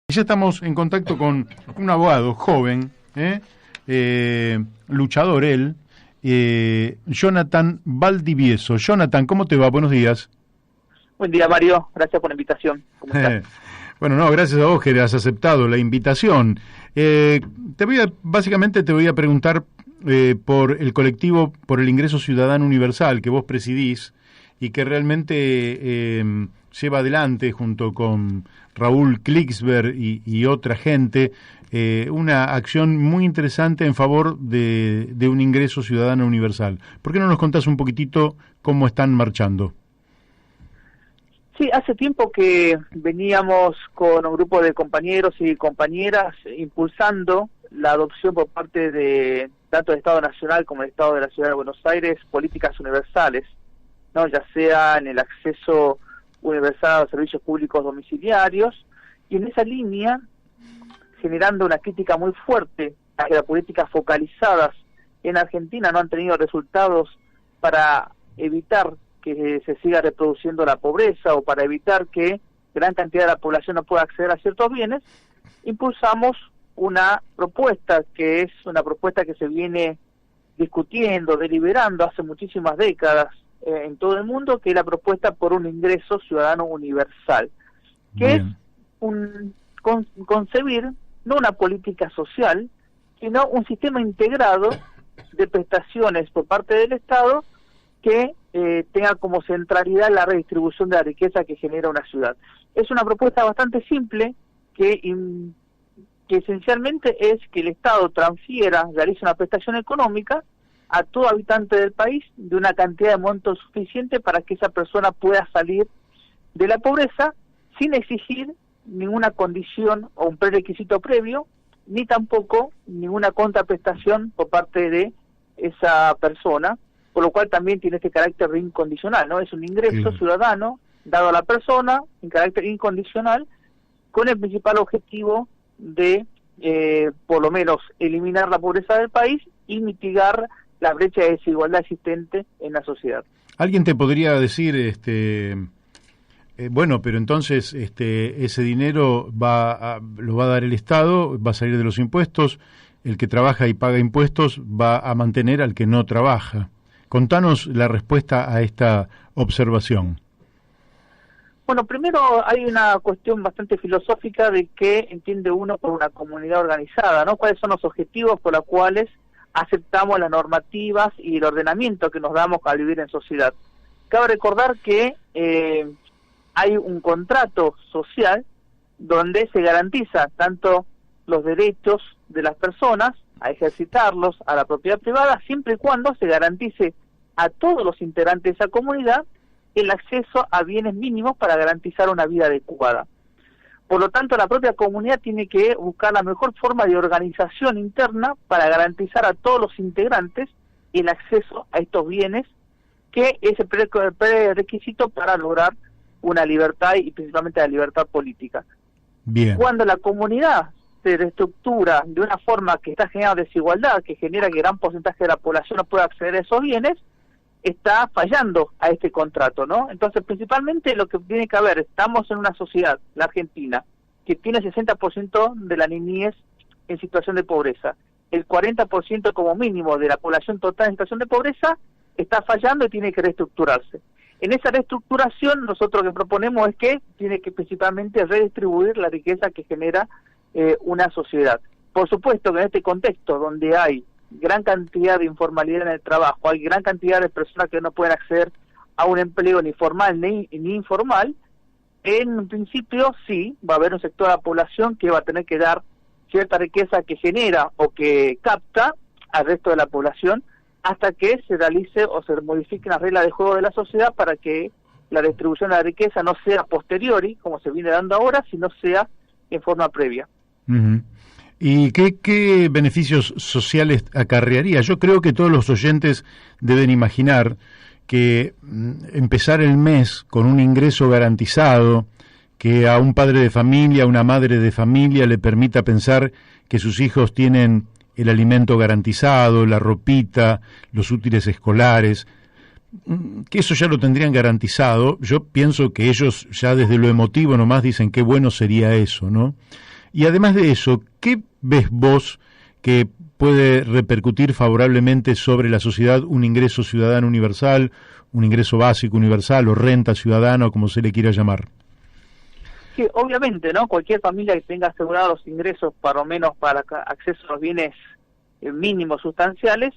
Ya estamos en contacto con un abogado joven, luchador él, Jonathan Valdivieso. Jonathan, ¿cómo te va? Buenos días. Buen día, Mario. Gracias por la invitación. ¿Cómo estás? Bueno, no, gracias a vos que has aceptado la invitación. Básicamente te voy a preguntar por el colectivo, por el Ingreso Ciudadano Universal que vos presidís y que realmente lleva adelante junto con Raúl Klicksberg y otra gente una acción muy interesante en favor de un ingreso ciudadano universal. ¿Por qué no nos contás un poquitito cómo están marchando? Sí, hace tiempo que veníamos con un grupo de compañeros y compañeras impulsando la adopción por parte de tanto del Estado Nacional como del Estado de la Ciudad de Buenos Aires políticas universales, ¿no? Ya sea en el acceso universal a los servicios públicos domiciliarios, y en esa línea generando una crítica muy fuerte a que las políticas focalizadas en Argentina no han tenido resultados para evitar que se siga reproduciendo la pobreza o para evitar que gran cantidad de la población no pueda acceder a ciertos bienes. Impulsamos una propuesta que es una propuesta que se viene discutiendo, deliberando hace muchísimas décadas en todo el mundo, que es la propuesta por un ingreso ciudadano universal, que es concebir no una política social, sino un sistema integrado de prestaciones por parte del Estado que tenga como centralidad la redistribución de la riqueza que genera una ciudad. Es una propuesta bastante simple que esencialmente es que el Estado realice una prestación económica a todo habitante del país de una cantidad de monto suficiente para que esa persona pueda salir de la pobreza sin exigir ninguna condición o un prerequisito previo, ni tampoco ninguna contraprestación por parte de esa persona, por lo cual también tiene este carácter incondicional, ¿no? Es un ingreso ciudadano dado a la persona en carácter incondicional, con el principal objetivo de, por lo menos, eliminar la pobreza del país y mitigar la brecha de desigualdad existente en la sociedad. Alguien te podría decir, bueno, pero entonces ese dinero lo va a dar el Estado, va a salir de los impuestos, el que trabaja y paga impuestos va a mantener al que no trabaja. Contanos la respuesta a esta observación. Bueno, primero hay una cuestión bastante filosófica de qué entiende uno por una comunidad organizada, ¿no? ¿Cuáles son los objetivos por los cuales aceptamos las normativas y el ordenamiento que nos damos al vivir en sociedad? Cabe recordar que hay un contrato social donde se garantiza tanto los derechos de las personas a ejercitarlos, a la propiedad privada, siempre y cuando se garantice a todos los integrantes de esa comunidad el acceso a bienes mínimos para garantizar una vida adecuada. Por lo tanto, la propia comunidad tiene que buscar la mejor forma de organización interna para garantizar a todos los integrantes el acceso a estos bienes, que es el prerequisito para lograr una libertad y principalmente la libertad política. Bien. Cuando la comunidad se reestructura de una forma que está generando desigualdad, que genera que gran porcentaje de la población no pueda acceder a esos bienes, está fallando a este contrato, ¿no? Entonces, principalmente lo que tiene que haber, estamos en una sociedad, la Argentina, que tiene 60% de la niñez en situación de pobreza. El 40% como mínimo de la población total en situación de pobreza está fallando y tiene que reestructurarse. En esa reestructuración, nosotros lo que proponemos es que tiene que principalmente redistribuir la riqueza que genera una sociedad. Por supuesto que en este contexto donde hay gran cantidad de informalidad en el trabajo, hay gran cantidad de personas que no pueden acceder a un empleo ni formal ni informal, en principio sí, va a haber un sector de la población que va a tener que dar cierta riqueza que genera o que capta al resto de la población hasta que se realice o se modifiquen las reglas de juego de la sociedad para que la distribución de la riqueza no sea posteriori, como se viene dando ahora, sino sea en forma previa. Uh-huh. ¿Y qué beneficios sociales acarrearía? Yo creo que todos los oyentes deben imaginar que empezar el mes con un ingreso garantizado, que a un padre de familia, a una madre de familia le permita pensar que sus hijos tienen el alimento garantizado, la ropita, los útiles escolares, que eso ya lo tendrían garantizado. Yo pienso que ellos ya desde lo emotivo nomás dicen qué bueno sería eso, ¿no? Y además de eso, ¿qué ves vos que puede repercutir favorablemente sobre la sociedad un ingreso ciudadano universal, un ingreso básico universal o renta ciudadana o como se le quiera llamar? Sí, obviamente, ¿no? Cualquier familia que tenga asegurados los ingresos, para lo menos para acceso a los bienes mínimos sustanciales,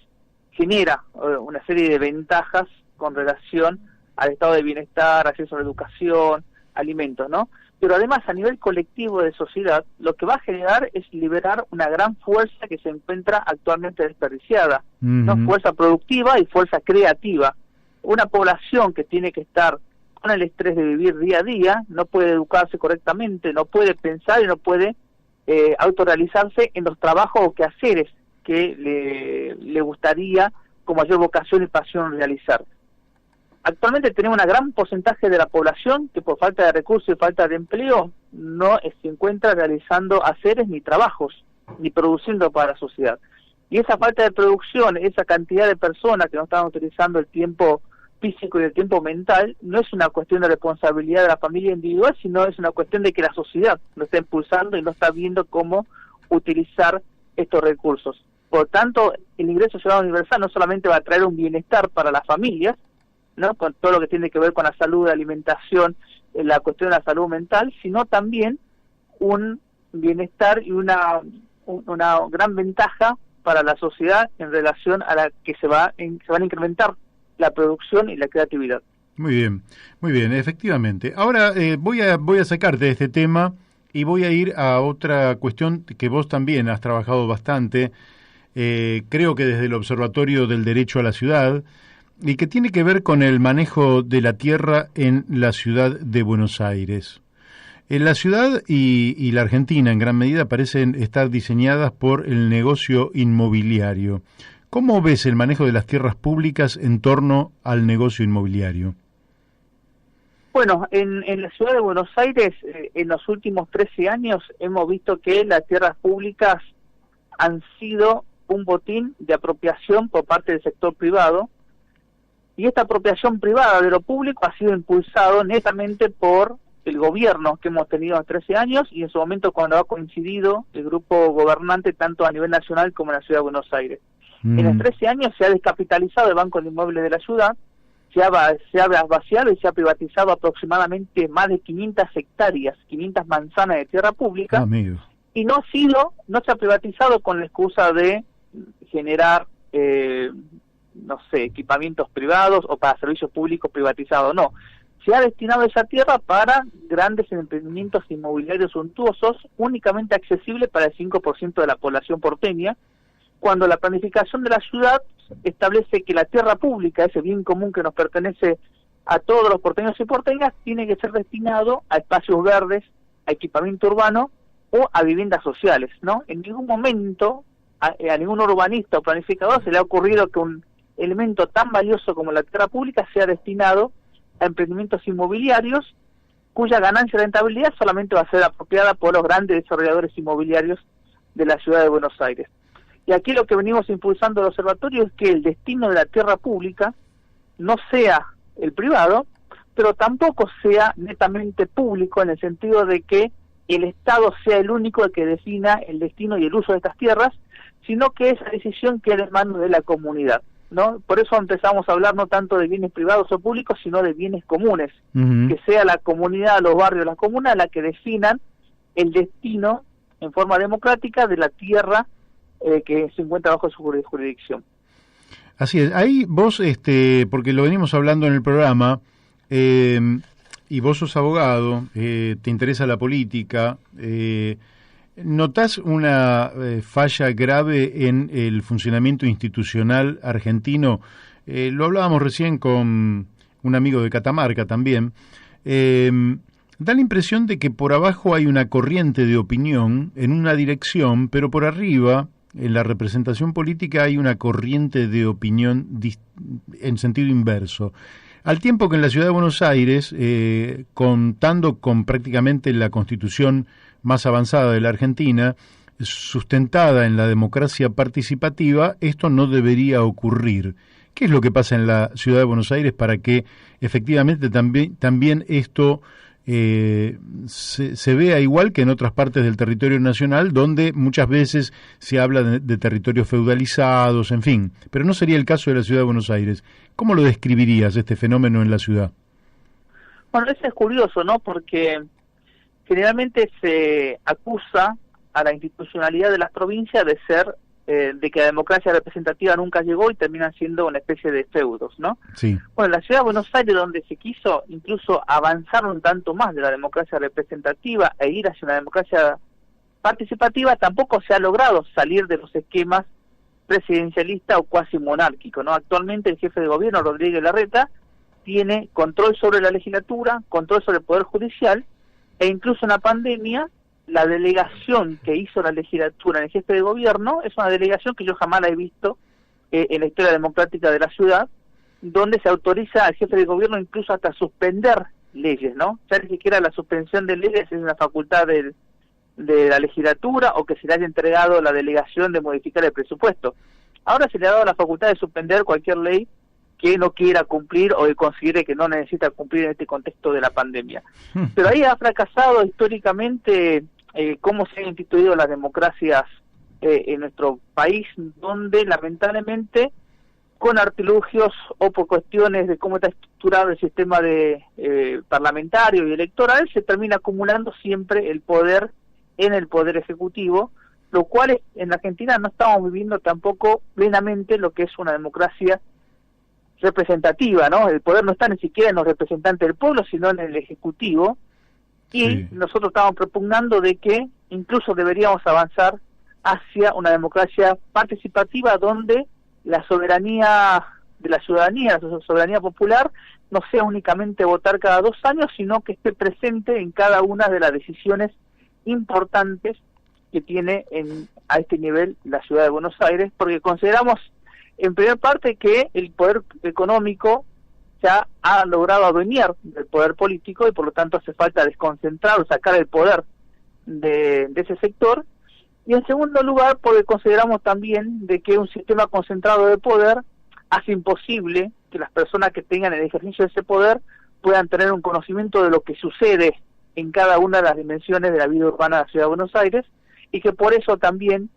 genera una serie de ventajas con relación al estado de bienestar, acceso a la educación, alimentos, ¿no? Pero además, a nivel colectivo de sociedad, lo que va a generar es liberar una gran fuerza que se encuentra actualmente desperdiciada, ¿no? Fuerza productiva y fuerza creativa. Una población que tiene que estar con el estrés de vivir día a día, no puede educarse correctamente, no puede pensar y no puede autorrealizarse en los trabajos o quehaceres que le gustaría con mayor vocación y pasión realizar. Actualmente tenemos un gran porcentaje de la población que por falta de recursos y falta de empleo no se encuentra realizando haceres ni trabajos, ni produciendo para la sociedad. Y esa falta de producción, esa cantidad de personas que no están utilizando el tiempo físico y el tiempo mental, no es una cuestión de responsabilidad de la familia individual, sino es una cuestión de que la sociedad lo está impulsando y no está viendo cómo utilizar estos recursos. Por tanto, el ingreso ciudadano universal no solamente va a traer un bienestar para las familias, ¿no? Con todo lo que tiene que ver con la salud, la alimentación, la cuestión de la salud mental, sino también un bienestar y una gran ventaja para la sociedad en relación a la que se van a incrementar la producción y la creatividad. Muy bien, efectivamente. Ahora voy a sacarte de este tema y voy a ir a otra cuestión que vos también has trabajado bastante, creo que desde el Observatorio del Derecho a la Ciudad, y que tiene que ver con el manejo de la tierra en la ciudad de Buenos Aires. La ciudad y la Argentina en gran medida parecen estar diseñadas por el negocio inmobiliario. ¿Cómo ves el manejo de las tierras públicas en torno al negocio inmobiliario? Bueno, en la ciudad de Buenos Aires, en los últimos 13 años, hemos visto que las tierras públicas han sido un botín de apropiación por parte del sector privado, y esta apropiación privada de lo público ha sido impulsado netamente por el gobierno que hemos tenido en 13 años, y en su momento cuando ha coincidido el grupo gobernante tanto a nivel nacional como en la ciudad de Buenos Aires. En los 13 años se ha descapitalizado el Banco de Inmuebles de la ciudad, se ha vaciado y se ha privatizado aproximadamente más de 500 hectáreas, 500 manzanas de tierra pública, y no se ha privatizado con la excusa de generar, equipamientos privados o para servicios públicos privatizados, no. Se ha destinado esa tierra para grandes emprendimientos inmobiliarios suntuosos, únicamente accesibles para el 5% de la población porteña, cuando la planificación de la ciudad establece que la tierra pública, ese bien común que nos pertenece a todos los porteños y porteñas, tiene que ser destinado a espacios verdes, a equipamiento urbano o a viviendas sociales, ¿no? En ningún momento a ningún urbanista o planificador se le ha ocurrido que un elemento tan valioso como la tierra pública sea destinado a emprendimientos inmobiliarios cuya ganancia y rentabilidad solamente va a ser apropiada por los grandes desarrolladores inmobiliarios de la ciudad de Buenos Aires. Y aquí lo que venimos impulsando el observatorio es que el destino de la tierra pública no sea el privado, pero tampoco sea netamente público en el sentido de que el Estado sea el único el que defina el destino y el uso de estas tierras, sino que esa decisión quede en manos de la comunidad, ¿no? Por eso empezamos a hablar no tanto de bienes privados o públicos, sino de bienes comunes, que sea la comunidad, los barrios, las comunas la que definan el destino en forma democrática de la tierra que se encuentra bajo su jurisdicción. Así es. Ahí vos, porque lo venimos hablando en el programa, y vos sos abogado, te interesa la política, ¿notás una falla grave en el funcionamiento institucional argentino? Lo hablábamos recién con un amigo de Catamarca también. Da la impresión de que por abajo hay una corriente de opinión en una dirección, pero por arriba, en la representación política, hay una corriente de opinión en sentido inverso. Al tiempo que en la ciudad de Buenos Aires, contando con prácticamente la constitución más avanzada de la Argentina, sustentada en la democracia participativa, esto no debería ocurrir. ¿Qué es lo que pasa en la ciudad de Buenos Aires para que efectivamente también esto se vea igual que en otras partes del territorio nacional, donde muchas veces se habla de territorios feudalizados, en fin, pero no sería el caso de la Ciudad de Buenos Aires. ¿Cómo lo describirías, este fenómeno en la ciudad? Bueno, eso es curioso, ¿no? Porque generalmente se acusa a la institucionalidad de las provincias de ser, de que la democracia representativa nunca llegó y terminan siendo una especie de feudos, ¿no? Sí. Bueno, la Ciudad de Buenos Aires, donde se quiso incluso avanzar un tanto más de la democracia representativa e ir hacia una democracia participativa, tampoco se ha logrado salir de los esquemas presidencialista o cuasi monárquico, ¿no? Actualmente el jefe de gobierno, Rodríguez Larreta, tiene control sobre la legislatura, control sobre el poder judicial, e incluso en la pandemia la delegación que hizo la legislatura en el jefe de gobierno es una delegación que yo jamás la he visto en la historia democrática de la ciudad, donde se autoriza al jefe de gobierno incluso hasta suspender leyes, ¿no? Ya ni siquiera la suspensión de leyes es una facultad de la legislatura o que se le haya entregado la delegación de modificar el presupuesto. Ahora se le ha dado la facultad de suspender cualquier ley que no quiera cumplir o que considere que no necesita cumplir en este contexto de la pandemia. Pero ahí ha fracasado históricamente cómo se han instituido las democracias en nuestro país, donde lamentablemente con artilugios o por cuestiones de cómo está estructurado el sistema de parlamentario y electoral, se termina acumulando siempre el poder en el poder ejecutivo, lo cual en la Argentina no estamos viviendo tampoco plenamente lo que es una democracia representativa, ¿no? El poder no está ni siquiera en los representantes del pueblo, sino en el ejecutivo, y sí, nosotros estamos propugnando de que incluso deberíamos avanzar hacia una democracia participativa donde la soberanía de la ciudadanía, la soberanía popular, no sea únicamente votar cada 2 años, sino que esté presente en cada una de las decisiones importantes que tiene a este nivel la Ciudad de Buenos Aires, porque consideramos en primer parte que el poder económico ya ha logrado adueñar del poder político y por lo tanto hace falta desconcentrar o sacar el poder de ese sector, y en segundo lugar porque consideramos también de que un sistema concentrado de poder hace imposible que las personas que tengan el ejercicio de ese poder puedan tener un conocimiento de lo que sucede en cada una de las dimensiones de la vida urbana de la Ciudad de Buenos Aires, y que por eso también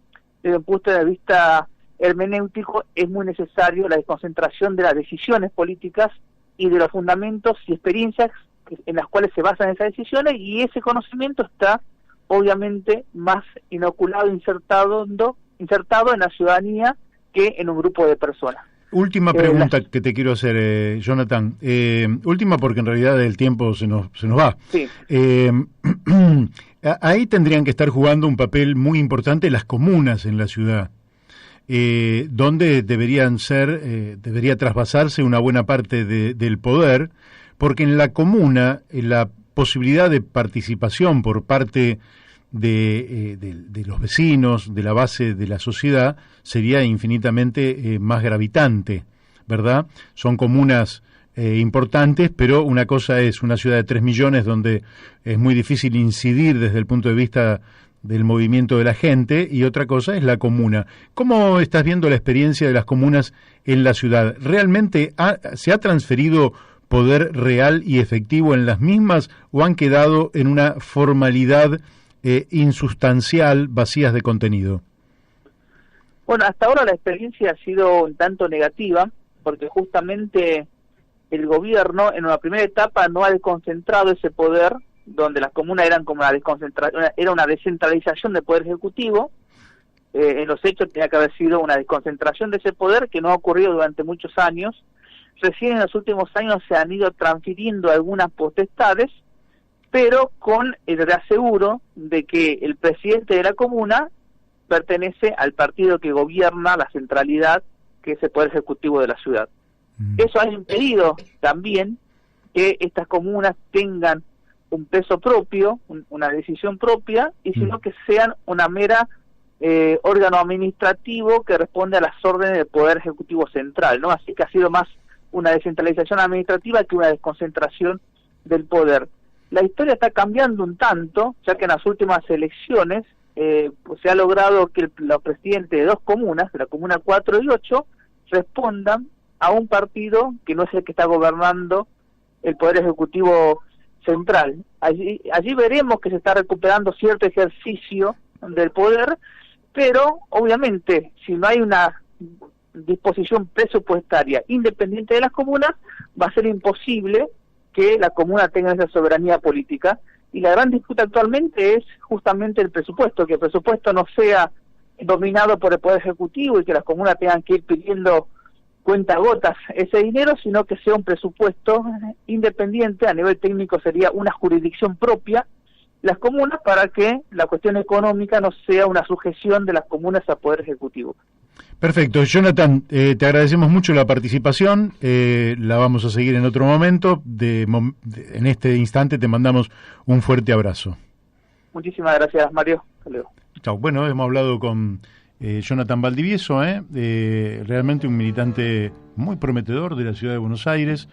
desde un punto de vista hermenéutico es muy necesario la desconcentración de las decisiones políticas y de los fundamentos y experiencias en las cuales se basan esas decisiones, y ese conocimiento está obviamente más inoculado, insertado en la ciudadanía que en un grupo de personas. Última pregunta que te quiero hacer, Jonathan. Última porque en realidad el tiempo se nos va. Sí. Ahí tendrían que estar jugando un papel muy importante las comunas en la ciudad, donde debería trasvasarse una buena parte del poder, porque en la comuna la posibilidad de participación por parte de los vecinos, de la base de la sociedad, sería infinitamente más gravitante, ¿verdad? Son comunas importantes, pero una cosa es una ciudad de 3 millones donde es muy difícil incidir desde el punto de vista del movimiento de la gente, y otra cosa es la comuna. ¿Cómo estás viendo la experiencia de las comunas en la ciudad? ¿Realmente se ha transferido poder real y efectivo en las mismas o han quedado en una formalidad insustancial, vacías de contenido? Bueno, hasta ahora la experiencia ha sido un tanto negativa, porque justamente el gobierno en una primera etapa no ha desconcentrado ese poder, donde las comunas eran como era una descentralización del poder ejecutivo. En los hechos tenía que haber sido una desconcentración de ese poder que no ha ocurrido durante muchos años. Recién en los últimos años se han ido transfiriendo algunas potestades, pero con el reaseguro de que el presidente de la comuna pertenece al partido que gobierna la centralidad, que es el poder ejecutivo de la ciudad. Eso ha impedido también que estas comunas tengan un peso propio, una decisión propia, y sino que sean una mera órgano administrativo que responde a las órdenes del poder ejecutivo central, ¿no? Así que ha sido más una descentralización administrativa que una desconcentración del poder. La historia está cambiando un tanto, ya que en las últimas elecciones pues se ha logrado que los presidentes de 2 comunas, de la comuna 4 y 8, respondan a un partido que no es el que está gobernando el poder ejecutivo central. Allí veremos que se está recuperando cierto ejercicio del poder, pero obviamente si no hay una disposición presupuestaria independiente de las comunas, va a ser imposible que la comuna tenga esa soberanía política. Y la gran disputa actualmente es justamente el presupuesto, que el presupuesto no sea dominado por el Poder Ejecutivo y que las comunas tengan que ir pidiendo cuentagotas ese dinero, sino que sea un presupuesto independiente. A nivel técnico sería una jurisdicción propia, las comunas, para que la cuestión económica no sea una sujeción de las comunas al Poder Ejecutivo. Perfecto. Jonathan, te agradecemos mucho la participación, la vamos a seguir en otro momento. En este instante te mandamos un fuerte abrazo. Muchísimas gracias, Mario. Hasta luego. Chao. Bueno, hemos hablado con Jonathan Valdivieso, realmente un militante muy prometedor de la ciudad de Buenos Aires,